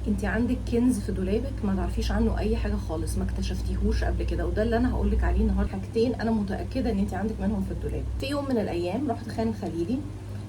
انت عندك كنز في دولابك ما تعرفيش عنه اي حاجه خالص، ما اكتشفتيهوش قبل كده، وده اللي انا هقول لك عليه النهارده. حاجتين انا متاكده ان انت عندك منهم في الدولاب. في يوم من الايام رحت خان الخليلي،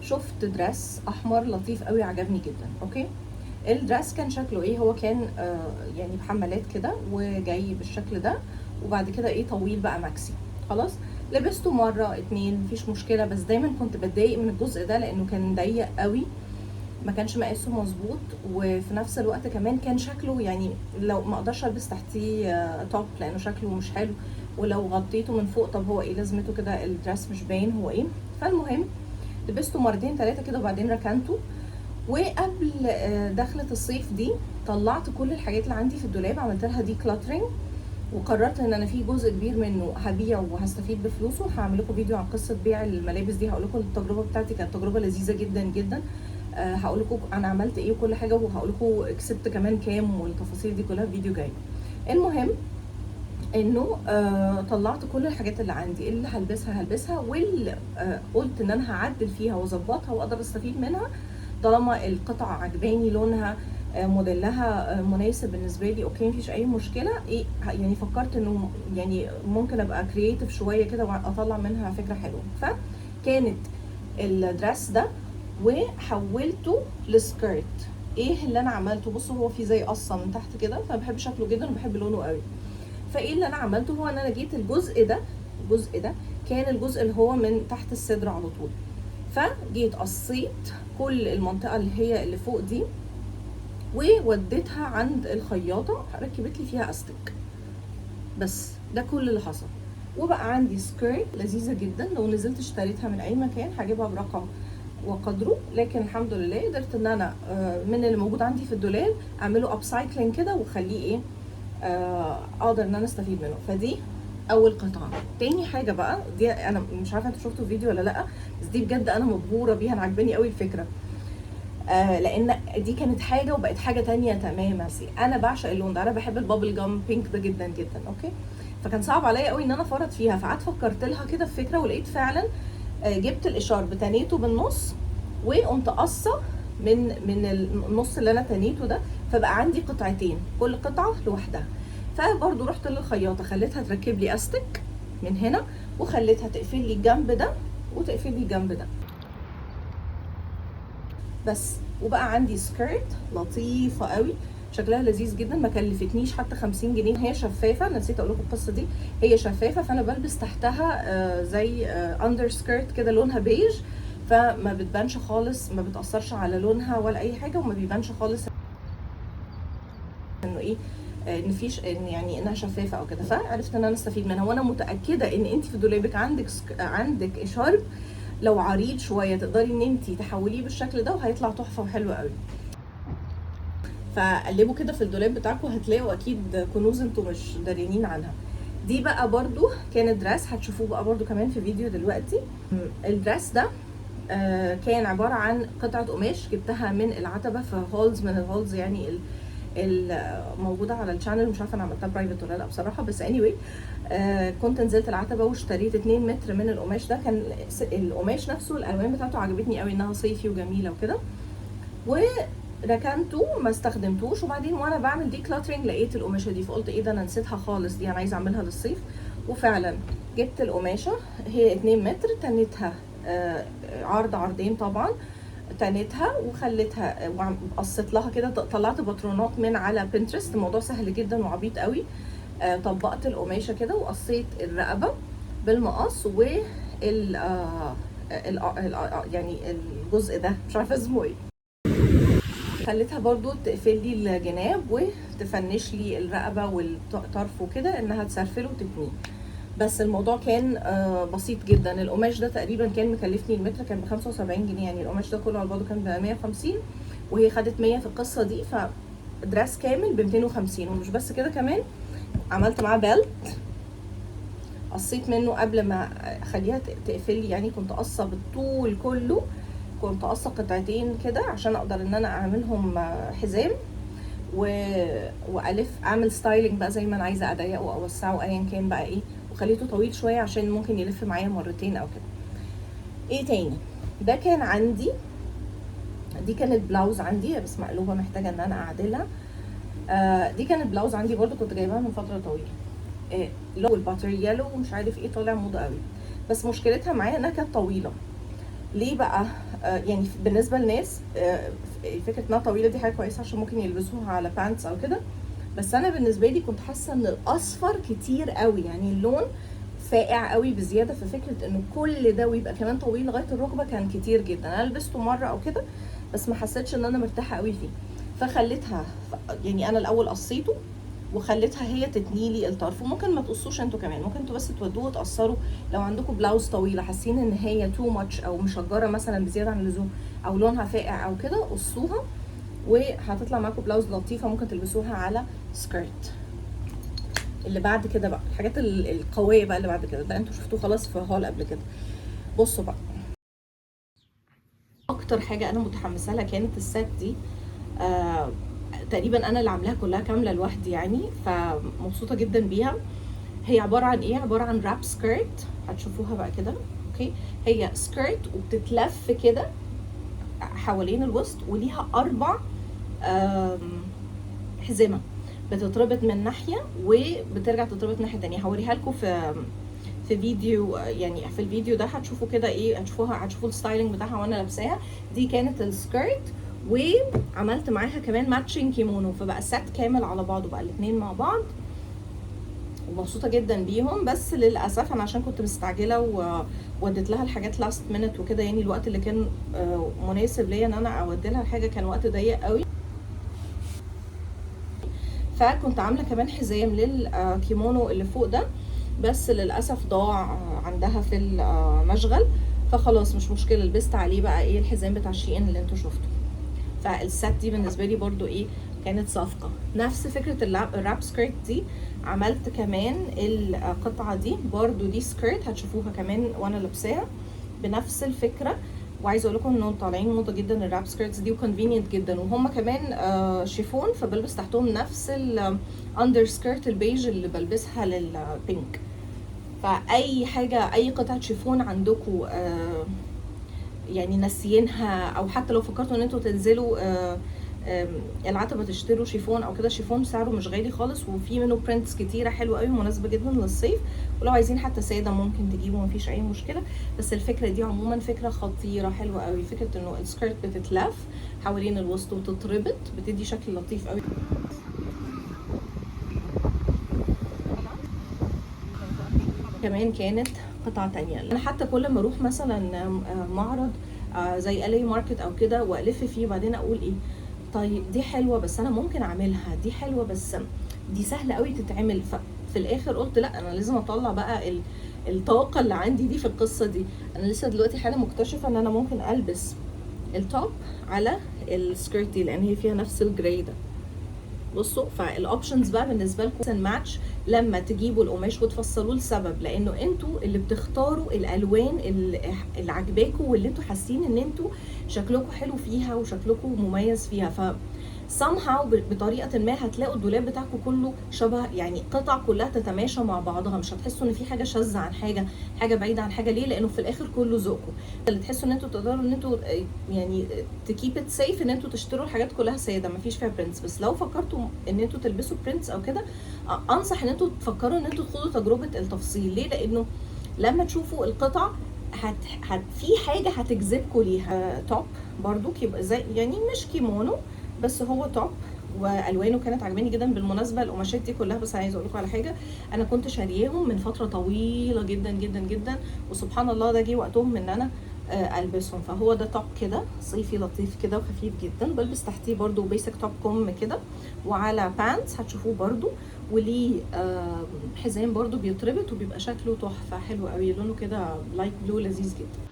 شفت دريس احمر لطيف قوي عجبني جدا. اوكي، الدريس كان شكله ايه؟ هو كان يعني بحمالات كده وجاي بالشكل ده، وبعد كده ايه طويل بقى ماكسي. خلاص لبسته مره اتنين مفيش مشكله، بس دايما كنت بتضايق من الجزء ده لانه كان ضيق قوي، ما كانش مقاسه مظبوط، وفي نفس الوقت كمان كان شكله يعني لو ما اقدرش البس تحتيه توب لانه شكله مش حلو، ولو غطيته من فوق طب هو ايه لازمته كده؟ الدرس مش باين هو ايه. فالمهم لبسته مرتين ثلاثه كده وبعدين ركنته. وقبل دخلة الصيف دي طلعت كل الحاجات اللي عندي في الدولاب، عملت لها دي كلاترينج، وقررت ان انا في جزء كبير منه هبيعه وهستفيد بفلوسه. هعمل لكم فيديو عن قصه بيع الملابس دي، هقول لكم التجربه بتاعتي كانت تجربه لذيذه جدا جدا. هقول لكم انا عملت ايه وكل حاجه، وهقول لكم كسبت كمان كام، والتفاصيل دي كلها في فيديو جاي. المهم انه طلعت كل الحاجات اللي عندي اللي هلبسها واللي قلت ان انا هعدل فيها واظبطها واقدر استفيد منها طالما القطعه عجباني، لونها موديلها مناسب بالنسبه لي. اوكي مفيش اي مشكله. ايه يعني فكرت انه يعني ممكن ابقى كرييتيف شويه كده واطلع منها فكره حلوه. فكانت الدرس ده وحولته لسكيرت. ايه اللي انا عملته؟ بصوا هو في زي قصه من تحت كده، فانا بحب شكله جدا وبحب لونه قوي. فايه اللي انا عملته؟ هو ان انا جيت الجزء ده كان الجزء اللي هو من تحت الصدر على طول، فجيت قصيت كل المنطقه اللي هي اللي فوق دي ووديتها عند الخياطه ركبت لي فيها استك. بس ده كل اللي حصل، وبقى عندي سكيرت لذيذه جدا. لو نزلت اشتريتها من اي مكان هجيبها برقم وقدره، لكن الحمد لله قدرت ان انا من اللي موجود عندي في الدولاب اعمله اب سايكلينج كده واخليه ايه اقدر ان انا استفيد منه. فدي اول قطعه. تاني حاجه بقى دي انا مش عارفه انتوا شفتوا الفيديو ولا لا، بس دي بجد انا مبهوره بيها، انا عجباني قوي الفكره. لان دي كانت حاجه وبقت حاجه تانية تماما. انا بعشق اللون ده، انا بحب البابل جام بينك ده جدا جدا. اوكي، فكان صعب عليا قوي ان انا افرط فيها، فقعدت فكرت لها كده في فكره ولقيت فعلا جبت الاشارب تنيته بالنص وقمت قصه من النص اللي انا تنيته ده، فبقى عندي قطعتين كل قطعه لوحدها. فبرضو رحت للخياطه خليتها تركب لي استك من هنا، وخليتها تقفل لي الجنب ده وتقفل لي الجنب ده بس. وبقى عندي سكيرت لطيفه قوي شكلها لذيذ جدا، ما كلفتنيش حتى 50 جنيه. هي شفافه، نسيت اقول لكم القصه دي، هي شفافه فانا بلبس تحتها زي اندر سكيرت كده لونها بيج، فما بتبانش خالص، ما بتاثرش على لونها ولا اي حاجه، وما بيبانش خالص انه ايه ان فيش ان يعني انها شفافه او كده. فعرفت ان انا استفيد منها، وانا متاكده ان انت في دولابك عندك اشارب لو عريض شويه تقدري ان انت تحوليه بالشكل ده وهيطلع تحفه وحلو قوي. فقلبوا كده في الدولاب بتاعكم هتلاقوا اكيد كنوز انتوا مش داريين عنها. دي بقى برضو كانت دراس هتشوفوه بقى برضو كمان في فيديو دلوقتي. الدراس ده كان عبارة عن قطعة قماش جبتها من العتبة في هولز من الهولز يعني الموجودة على الشانل. مش عارفة انا عملتها برايفت ولا لا بصراحة، بس anyway كنت نزلت العتبة واشتريت 2 متر من القماش ده. كان القماش نفسه الالوان بتاعته عجبتني قوي، انها صيفي وجميلة وكده، وركنته ما استخدمتوش. وبعدين وانا بعمل دي كلاترينج لقيت القماشه دي، فقلت ايه ده انا نسيتها خالص، دي انا عايزه اعملها للصيف. وفعلا جبت القماشه هي 2 متر، تنيتها عرض عرضين طبعا، تنيتها وخليتها وقصيت لها كده، طلعت باترونات من على بنترست، الموضوع سهل جدا وعبيط قوي. طبقت القماشه كده وقصيت الرقبه بالمقص يعني الجزء ده مش عارفه اسمه ايه، خليتها برضو تقفل لي الجناب وتفنش لي الرقبه والطرف وكده، انها تسرفله وتتنيه. بس الموضوع كان بسيط جدا. القماش ده تقريبا كان مكلفني المتر كان ب 75 جنيه، يعني القماش ده كله على بعضه كان ب 150 وهي خدت 100 في القصه دي، فدراس كامل ب 250. ومش بس كده، كمان عملت معاه بيلت قصيت منه قبل ما اخليها تقفل لي، يعني كنت قصه بالطول كله، كنت قصه قطعتين كده عشان اقدر ان انا اعملهم حزام والف اعمل ستايلنج بقى زي ما انا عايزه، اضيقه او اوسعه ايا كان بقى ايه، وخليته طويل شويه عشان ممكن يلف معايا مرتين او كده. ايه تاني؟ ده كان عندي، دي كانت بلاوز عندي بس مقلوبه محتاجه ان انا اعدلها. دي كانت بلاوز عندي برضو، كنت جايباها من فتره طويله. لو الباتر يالو ومش عارف ايه، طالع موضه قوي، بس مشكلتها معايا انها كانت طويله. ليه بقى؟ يعني بالنسبه للناس فكره انها طويله دي حاجه كويسه عشان ممكن يلبسوها على بانتس او كده، بس انا بالنسبه لي كنت حاسه ان الاصفر كتير قوي، يعني اللون فاقع قوي بزياده، في فكره انه كل ده ويبقى كمان طويل لغايه الركبه كان كتير جدا. انا لبسته مره او كده بس ما حسيتش ان انا مرتاحه قوي فيه، فخليتها يعني انا الاول قصيته وخليتها هي تتنيلي الطرف. وممكن ما تقصوش انتوا كمان، ممكن انتوا بس تودوه وتقصروا لو عندكم بلاوز طويله حاسين ان هي تو ماتش او مشجره مثلا بزياده عن اللزوم او لونها فاقع او كده، قصوها وهتطلع معاكم بلاوز لطيفه ممكن تلبسوها على سكيرت. اللي بعد كده بقى الحاجات القويه بقى اللي بعد كده، ده انتوا شفتوه خلاص في هول قبل كده. بصوا بقى، اكتر حاجه انا متحمسه لها كانت السات دي. تقريبا انا اللي عاملاها كلها كامله لوحدي يعني، فمبسوطه جدا بيها. هي عباره عن ايه؟ عباره عن راب سكيرت، هتشوفوها بقى كده. اوكي، هي سكيرت وبتتلف كده حوالين الوسط، وليها 4 حزمه بتتربط من ناحيه وبترجع تتربط ناحيه تانية. هوريها لكم في فيديو، يعني في الفيديو ده هتشوفوا كده ايه، هتشوفوا الستايلنج بتاعها وانا لابساها. دي كانت السكيرت، وعملت معاها كمان ماتشنج كيمونو، فبقى سات كامل على بعضه بقى الاثنين مع بعض، ومبسوطه جدا بيهم. بس للاسف انا عشان كنت مستعجله ووديت لها الحاجات لاست مينت وكده، يعني الوقت اللي كان مناسب ليا ان انا اودي لها الحاجه كان وقت ضيق قوي، فكنت عامله كمان حزام للكيمونو اللي فوق ده، بس للاسف ضاع عندها في المشغل، فخلاص مش مشكله، لبست عليه بقى ايه الحزام بتاع شيئين اللي انتوا شفتوه. فالسات دي بالنسبه لي برضو ايه، كانت صفقه. نفس فكره الراب سكيرت دي عملت كمان القطعه دي برضو، دي سكيرت هتشوفوها كمان وانا لابساها بنفس الفكره. وعايزه اقول لكم انهم طالعين موضه جدا الراب سكيرتس دي، وكونفينينت جدا، وهم كمان شيفون، فبلبس تحتهم نفس الاندر سكيرت البيج اللي بلبسها للبينك. فاي حاجه، اي قطعه شيفون عندكم يعني ناسيينها، او حتى لو فكرتوا ان انتوا تنزلوا العتبه تشتروا شيفون او كده، شيفون سعره مش غالي خالص، وفي منه برينتس كتيره حلوه قوي مناسبه جدا للصيف. ولو عايزين حتى ساده ممكن تجيبوا، مفيش اي مشكله. بس الفكره دي عموما فكره خطيره حلوه قوي، فكره انه السكيرت بتتلف حوالين الوسط وتتربط، بتدي شكل لطيف قوي. كمان كانت قطعه تانية. انا حتى كل ما اروح مثلا معرض زي LA ماركت او كده والف فيه، وبعدين اقول ايه، طيب دي حلوه بس انا ممكن اعملها، دي حلوه بس دي سهله قوي تتعمل. ففي الاخر قلت لا، انا لازم اطلع بقى الطاقه اللي عندي دي في القصه دي. انا لسه دلوقتي حالا مكتشفه ان انا ممكن البس التوب على السكيرت دي، لان هي فيها نفس الجراي ده. بصوا، فالاوبشنز بقى بالنسبه لكم ماتش لما تجيبوا القماش وتفصلوه، لسبب لانه انتوا اللي بتختاروا الالوان اللي عاجباكم واللي انتوا حاسين ان انتوا شكلكم حلو فيها وشكلكم مميز فيها. ف somehow بطريقه ما هتلاقوا الدولاب بتاعكم كله شبه، يعني قطع كلها تتماشى مع بعضها، مش هتحسوا ان في حاجه شاذه عن حاجه، حاجه بعيده عن حاجه. ليه؟ لانه في الاخر كله ذوقكم، اللي تحسوا ان انتوا تقدروا ان انتوا يعني تكيب ات سيف، ان انتوا تشتروا الحاجات كلها ساده مفيش فيها برنتس. بس لو فكرتوا ان انتوا تلبسوا برنتس او كده، انصح ان انتوا تفكروا ان انتوا تخوضوا تجربه التفصيل. ليه؟ لانه لما تشوفوا القطع في حاجه هتجذبكم ليها. توب برضو زي يعني مش كيمونو، بس هو توب، والوانه كانت عجباني جدا. بالمناسبه القماشات دي كلها، بس عايزه اقول لكم على حاجه، انا كنت شارياهم من فتره طويله جدا جدا جدا، وسبحان الله ده جه وقتهم ان انا البسهم. فهو ده توب كده صيفي لطيف كده وخفيف جدا، بلبس تحتيه برضو بيسك توب كم كده، وعلى بانتس هتشوفوه برضو، وليه حزام برضو بيتربط وبيبقى شكله تحفه حلو قوي، لونه كده لايت بلو لذيذ جدا.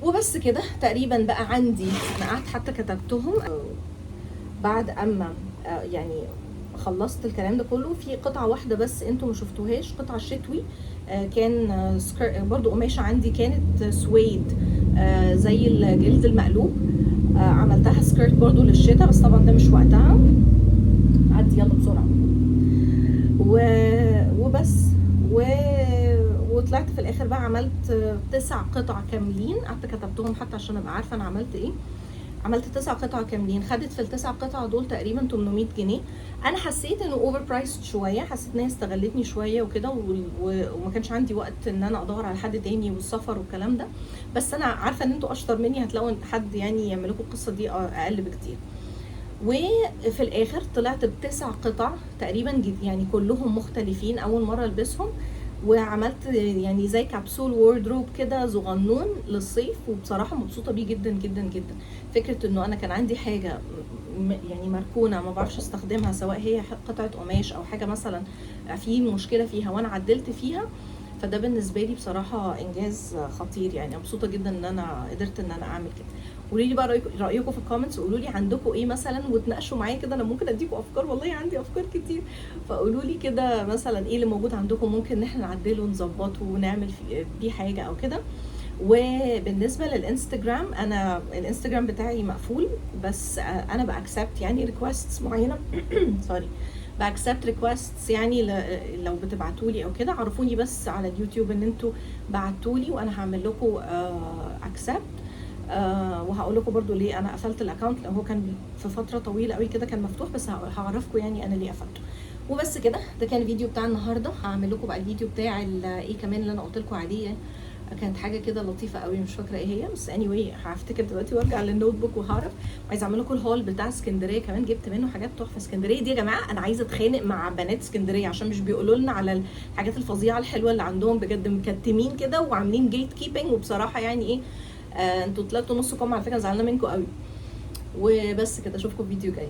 وبس كده تقريبا بقى عندي. انا قعدت حتى كتبتهم بعد اما يعني خلصت الكلام ده كله. في قطعه واحده بس انتوا ما شفتوهاش، قطعه شتوي، كان برضو قماشه عندي كانت سويد زي الجلد المقلوب، عملتها سكيرت برضو للشتاء، بس طبعا ده مش وقتها. عدي يلا بسرعه. وطلعت في الاخر بقى عملت 9 قطع كاملين، قعدت كتبتهم حتى عشان ابقى عارفه انا عملت ايه. عملت 9 قطع كاملين، خدت في ال9 قطع دول تقريبا 800 جنيه. انا حسيت انه اوفر برايسد شويه، حسيت ان هي استغلتني شويه وكده، وما كانش عندي وقت ان انا ادور على حد تاني والسفر والكلام ده. بس انا عارفه ان انتوا اشطر مني، هتلاقوا حد يعني يعمل لكم القصه دي اقل بكتير. وفي الاخر طلعت ب9 قطع تقريبا يعني كلهم مختلفين، اول مره البسهم. وعملت يعني زي كبسول ووردروب كده صغنون للصيف، وبصراحه مبسوطه بيه جدا جدا جدا. فكره انه انا كان عندي حاجه يعني مركونه ما بعرفش استخدمها، سواء هي قطعه قماش او حاجه مثلا في مشكله فيها وانا عدلت فيها، فده بالنسبه لي بصراحه انجاز خطير. يعني مبسوطه جدا ان انا قدرت ان انا اعمل كده. قولوا لي بقى رايكم في الكومنتس، وقولوا لي عندكم ايه مثلا، وتناقشوا معايا كده. انا ممكن اديكم افكار، والله عندي افكار كتير. فقولوا لي كده مثلا ايه اللي موجود عندكم ممكن ان احنا نعدله ونظبطه ونعمل بيه حاجه او كده. وبالنسبه للانستجرام، انا الانستجرام بتاعي مقفول، بس انا باكسبت يعني ريكويستس معينه سوري، باكسبت ريكويستس يعني لو بتبعتوا لي او كده، عرفوني بس على اليوتيوب ان انتوا بعتوا لي وانا هعمل لكم اكسبت. وهقول لكم برضو ليه انا قفلت الاكونت، لو هو كان في فتره طويله قوي كده كان مفتوح، بس هعرفكم يعني انا ليه قفلته. وبس كده، ده كان الفيديو بتاع النهارده. هعمل لكم بقى الفيديو بتاع ايه كمان اللي انا قلت لكم عليه، كانت حاجه كده لطيفه قوي مش فاكره ايه هي، بس anyway هفتكر دلوقتي وارجع للنوت بوك وهعرف. وعايزه اعمل لكم الهول بتاع اسكندريه كمان، جبت منه حاجات تحفه. اسكندريه دي يا جماعه انا عايزه اتخانق مع بنات اسكندريه عشان مش بيقولوا لنا على الحاجات الفظيعه الحلوه اللي عندهم، بجد مكتمين كده وعاملين جيت كيبنج. وبصراحه يعني ايه، انتوا طلعتوا نصكم على فكره، زعلانه منكم قوي. وبس كده، اشوفكم في فيديو جاي.